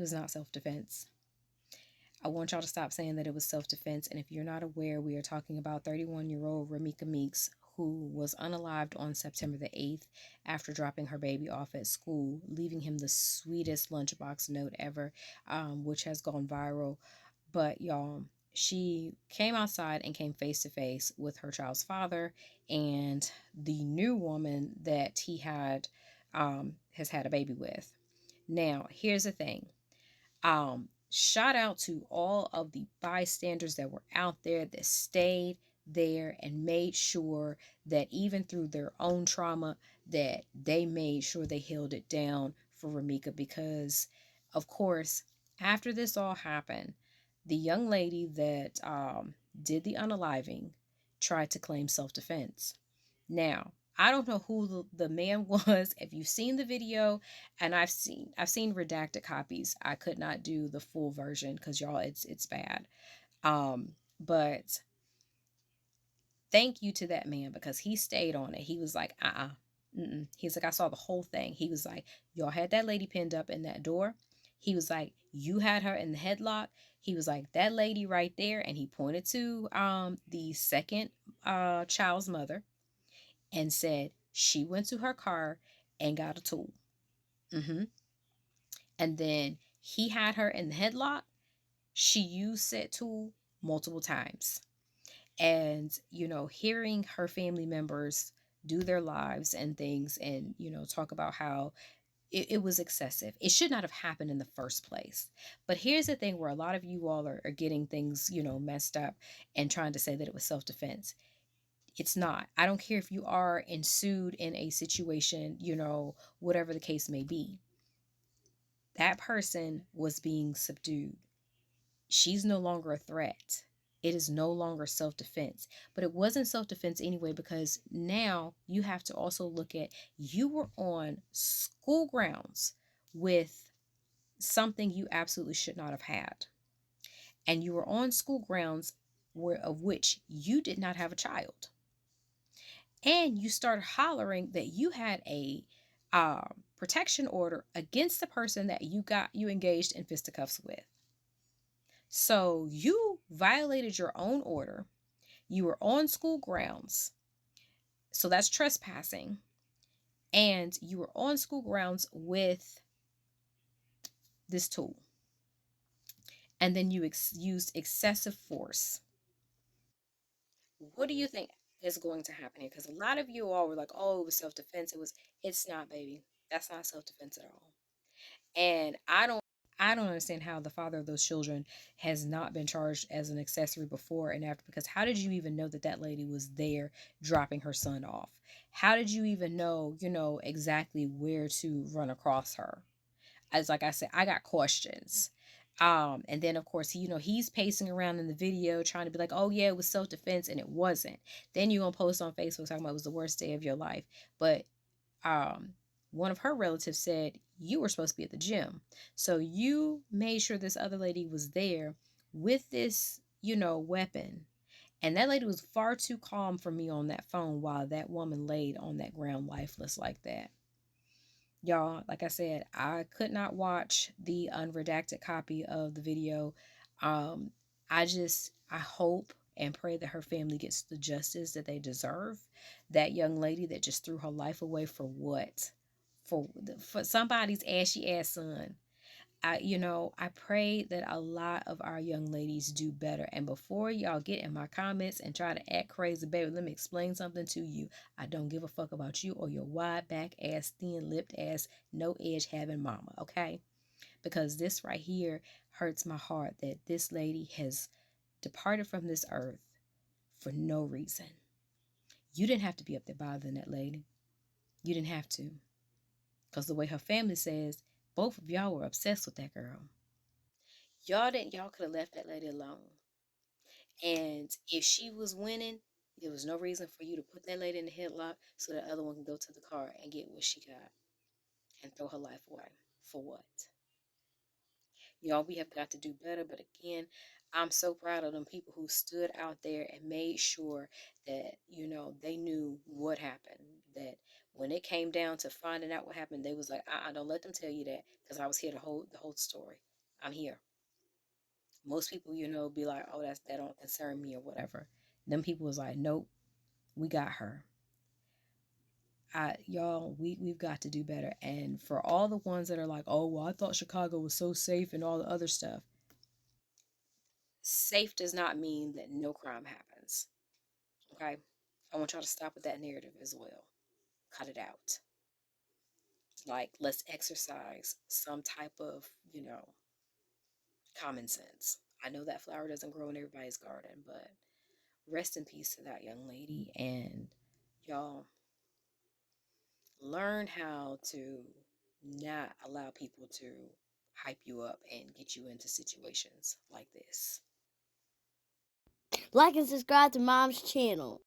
It was not self-defense. I want y'all to stop saying that it was self-defense. And if you're not aware, we are talking about 31-year-old Romeca Meeks, who was unalived on September the 8th after dropping her baby off at school, leaving him the sweetest lunchbox note ever, which has gone viral. But y'all, she came outside and came face to face with her child's father and the new woman that he has had a baby with. Now, here's the thing. Shout out to all of the bystanders that were out there that stayed there and made sure that even through their own trauma that they made sure they held it down for Romeca, because of course after this all happened, the young lady that did the unaliving tried to claim self-defense. Now, I don't know who the man was. If you've seen the video, and I've seen redacted copies. I could not do the full version because y'all, it's bad. But thank you to that man because he stayed on it. He was like, He's like, I saw the whole thing. He was like, y'all had that lady pinned up in that door. He was like, you had her in the headlock. He was like, that lady right there, and he pointed to the second child's mother and said she went to her car and got a tool. And then he had her in the headlock. She used said tool multiple times. And, hearing her family members do their lives and things and, talk about how it was excessive. It should not have happened in the first place. But here's the thing where a lot of you all are getting things, messed up and trying to say that it was self defense. It's not. I don't care if you are ensued in a situation, whatever the case may be. That person was being subdued. She's no longer a threat. It is no longer self defense. But it wasn't self defense anyway, because now you have to also look at you were on school grounds with something you absolutely should not have had. And you were on school grounds of which you did not have a child. And you started hollering that you had a protection order against the person that you engaged in fisticuffs with. So you violated your own order. You were on school grounds. So that's trespassing. And you were on school grounds with this tool. And then you used excessive force. What do you think is going to happen here? Because a lot of you all were like, oh, it was self defense. It's not, baby. That's not self defense at all. And I don't understand how the father of those children has not been charged as an accessory before and after, because how did you even know that that lady was there dropping her son off? How did you even know, exactly where to run across her? As like I said, I got questions. And then of course, he's pacing around in the video trying to be like, oh yeah, it was self-defense, and it wasn't. Then you're gonna post on Facebook talking about it was the worst day of your life. But um one of her relatives said you were supposed to be at the gym, so you made sure this other lady was there with this weapon, and that lady was far too calm for me on that phone while that woman laid on that ground lifeless like that. Y'all, like I said, I could not watch the unredacted copy of the video. um I hope and pray that her family gets the justice that they deserve. That young lady that just threw her life away for what? For somebody's ashy ass son. I pray that a lot of our young ladies do better. And before y'all get in my comments and try to act crazy, baby, let me explain something to you. I don't give a fuck about you or your wide back ass, thin lipped ass, no edge having mama, okay? Because this right here hurts my heart that this lady has departed from this earth for no reason. You didn't have to be up there bothering that lady. You didn't have to. Because the way her family says, both of y'all were obsessed with that girl. Y'all could have left that lady alone. And if she was winning, there was no reason for you to put that lady in the headlock so the other one can go to the car and get what she got and throw her life away. For what? Y'all, we have got to do better. But again, I'm so proud of them people who stood out there and made sure that, they knew what happened. That when it came down to finding out what happened, they was like, don't let them tell you that, because I was here to hold the whole story. I'm here. Most people, be like, oh, that don't concern me or whatever. Them people was like, nope, we got her. Y'all, we've got to do better. And for all the ones that are like, oh, well, I thought Chicago was so safe and all the other stuff. Safe does not mean that no crime happens. Okay? I want y'all to stop with that narrative as well. Cut it out. Like, let's exercise some type of, common sense. I know that flower doesn't grow in everybody's garden, but rest in peace to that young lady. And y'all, learn how to not allow people to hype you up and get you into situations like this. Like and subscribe to Mom's channel.